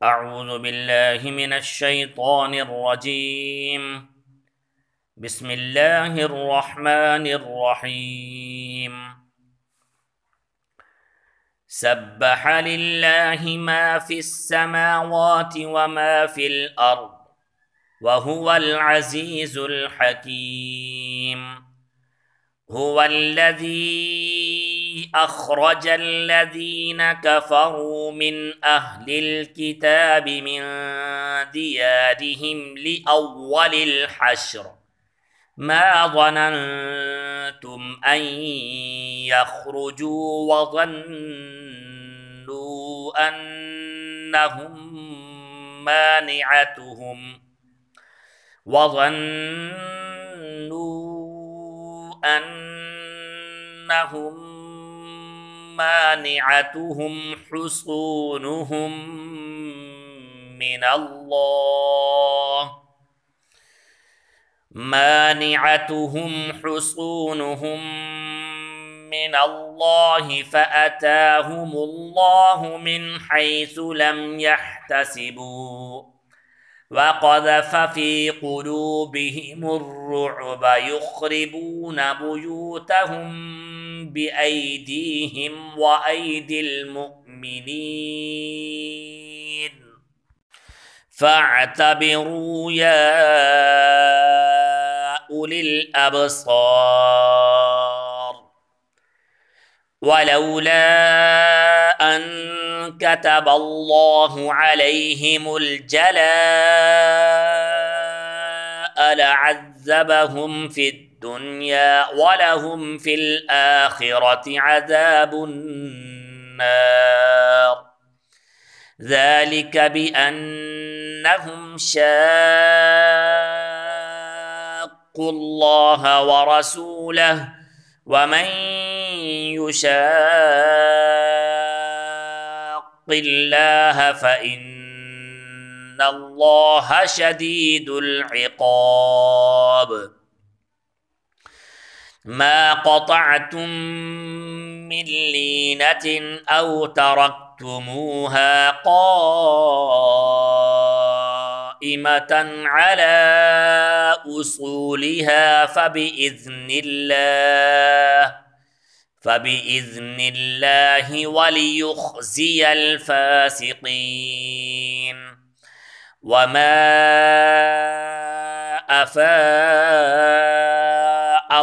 أعوذ بالله من الشيطان الرجيم. بسم الله الرحمن الرحيم. سبح لله ما في السماوات وما في الأرض وهو العزيز الحكيم. هو الذي أخرج الذين كفروا من أهل الكتاب من ديارهم لأول الحشر ما ظننتم أن يخرجوا وظنوا أنهم مانعتهم حصونهم من الله فأتاهم الله من حيث لم يحتسبوا وقذف في قلوبهم الرعب يخربون بيوتهم بأيديهم وأيدي المؤمنين فاعتبروا يا أولي الأبصار. ولولا أن كتب الله عليهم الجلاء لعذبهم في الدنيا ولهم في الآخرة عذاب النار. ذلك بأنهم شاقوا الله ورسوله ومن يشاق الله فإن الله شديد العقاب. ما قطعتم من لينة أو تركتموها قائمة على أصولها فبإذن الله وليخزي الفاسقين. وما أفاء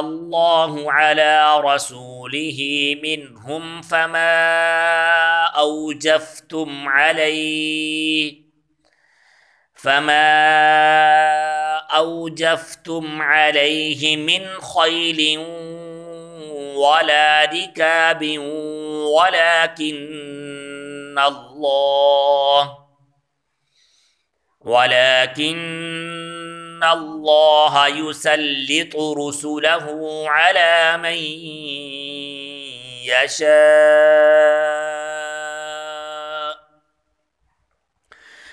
الله على رسوله منهم فما أوجفتم عليه من خيل ولا ركاب ولكن الله يسلط رسله على من يشاء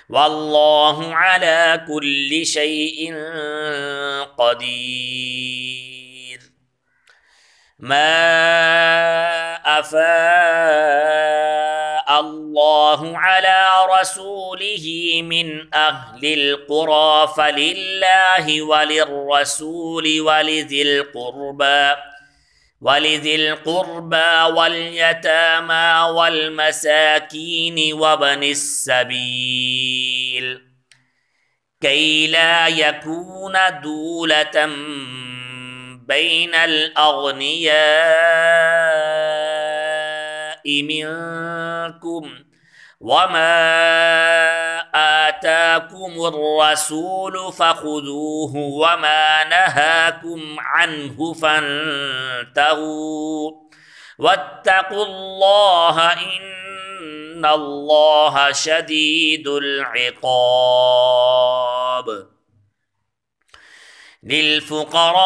والله على كل شيء قدير. ما أفاء الله على رسوله من أهل القرى فلله وللرسول ولذي القربى واليتامى والمساكين وابن السبيل كي لا يكون دولة بين الأغنياء منكم وما آتاكم الرسول فخذوه وما نهاكم عنه فانتهوا واتقوا الله إن الله شديد العقاب. للفقراء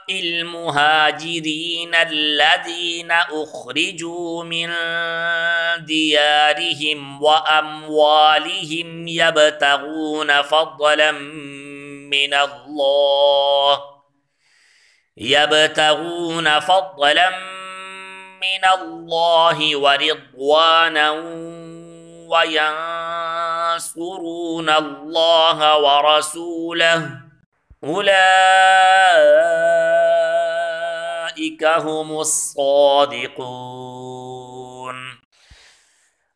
المهاجرين الذين أخرجوا من ديارهم وأموالهم يبتغون فضلا من الله ورضوانا وينصرون الله ورسوله أولئك هم الصادقون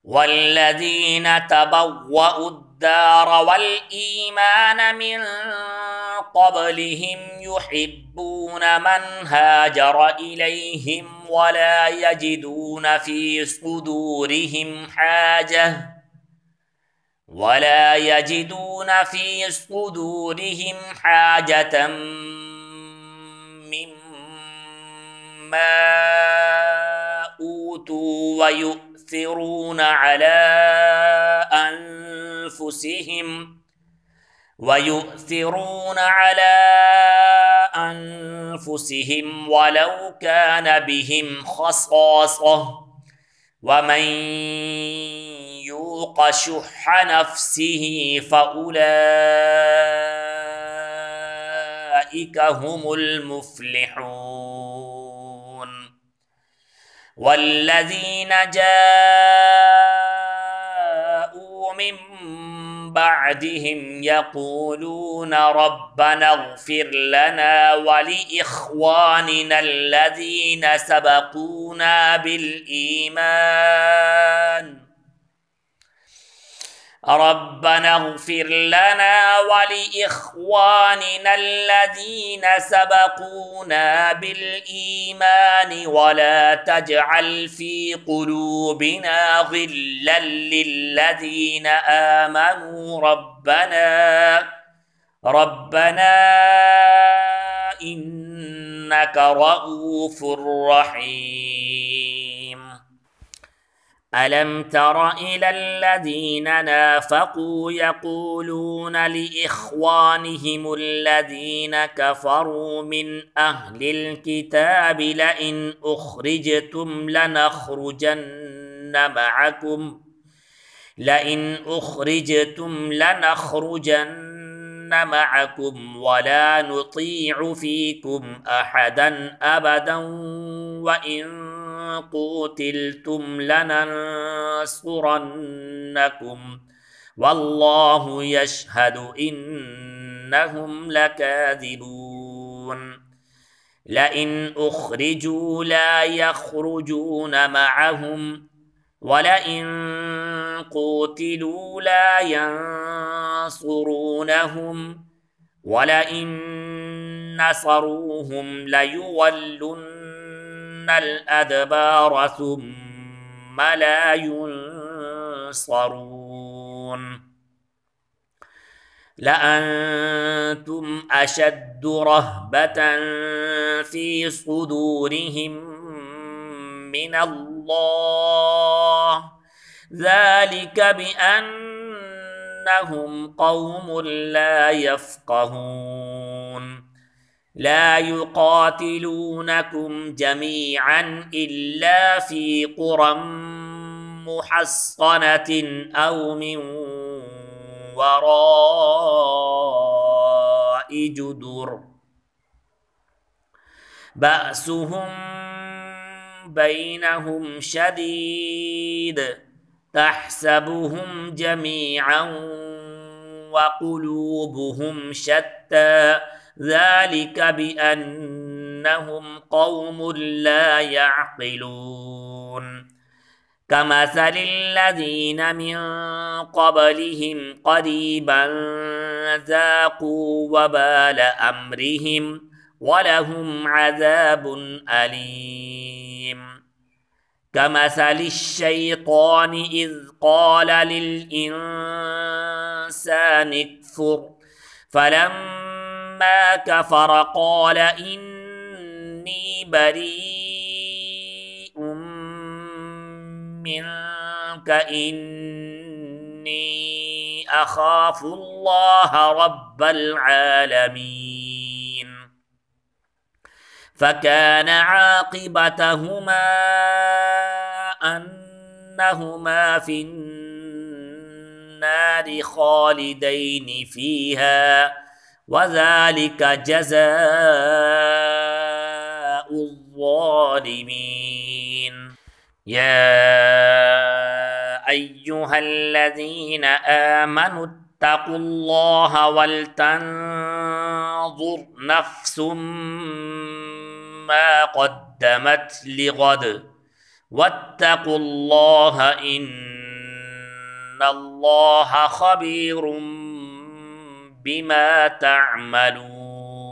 والذين تبوأوا الدار والإيمان من قبلهم يحبون من هاجر إليهم ولا يجدون في صدورهم حاجة مما أوتوا ويؤثرون على أنفسهم ولو كان بهم خصاصة ومن يوق شح نفسه فأولئك هم المفلحون والذين جاءوا من بعدهم يقولون ربنا اغفر لنا ولإخواننا الذين سبقونا بالإيمان ولا تجعل في قلوبنا غلا للذين آمنوا ربنا إنك رؤوف رحيم ألم تر إلى الذين نافقوا يقولون لإخوانهم الذين كفروا من أهل الكتاب لئن أخرجتم لنخرجن معكم ولا نطيع فيكم أحدا أبدا وإن قوتلتم لننصرنكم والله يشهد إنهم لكاذبون لئن أخرجوا لا يخرجون معهم ولئن قوتلوا لا ينصرونهم ولئن نصروهم ليولن الأدبار ثم لا ينصرون لأنتم أشد رهبة في صدورهم من الله ذلك بأنهم قوم لا يفقهون لا يقاتلونكم جميعا إلا في قرى محصنة أو من وراء جدر بأسهم بينهم شديد تحسبهم جميعا وقلوبهم شتى ذلك بأنهم قوم لا يعقلون كمثل الذين من قبلهم قريبا ذاقوا وبال أمرهم ولهم عذاب أليم كمثل الشيطان إذ قال للإنسان اكفر فلما كفر قال إني بريء منك إني أخاف الله رب العالمين فكان عاقبتهما أنهما في النار خالدين فيها وذلك جزاء الظالمين يا أيها الذين آمنوا اتقوا الله ولتنظر نفس ما قدمت لغد واتقوا الله إن الله خبير بما تعملون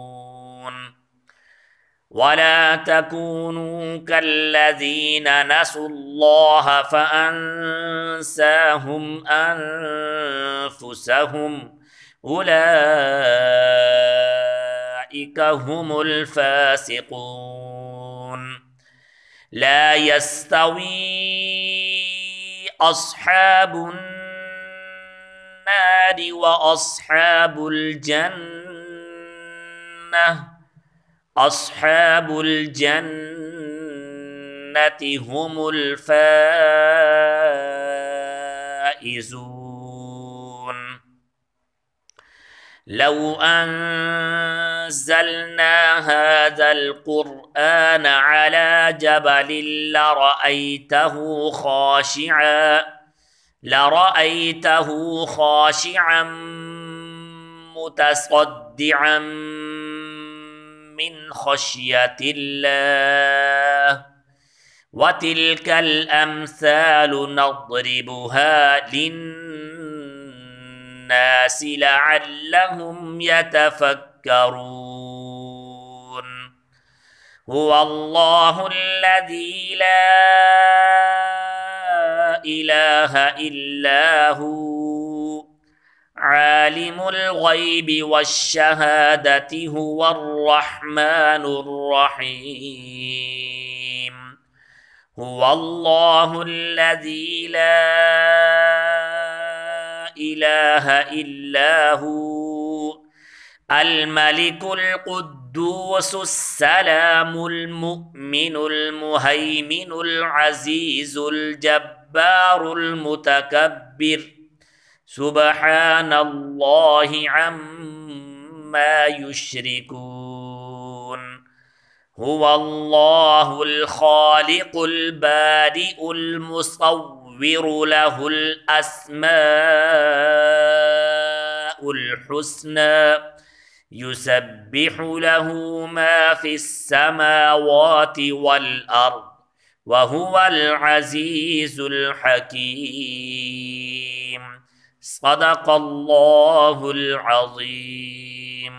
ولا تكونوا كالذين نسوا الله فأنساهم أنفسهم أولئك هم الفاسقون لا يستوي أصحاب النار وأصحاب الجنة أصحاب الجنة هم الفائزون لو أنزلنا هذا القرآن على جبل لرأيته خاشعا متصدعا من خشية الله وتلك الأمثال نضربها للناس لعلهم يتفكرون هو الله الذي لا إله إلا هو عالم الغيب والشهادة هو الرحمن الرحيم هو الله الذي لا إله إلا هو الملك القدوس السلام المؤمن المهيمن العزيز الجبار المتكبر سبحان الله عما يشركون هو الله الخالق البارئ المصور له الأسماء الحسنى يسبح له ما في السماوات والأرض وهو العزيز الحكيم صدق الله العظيم.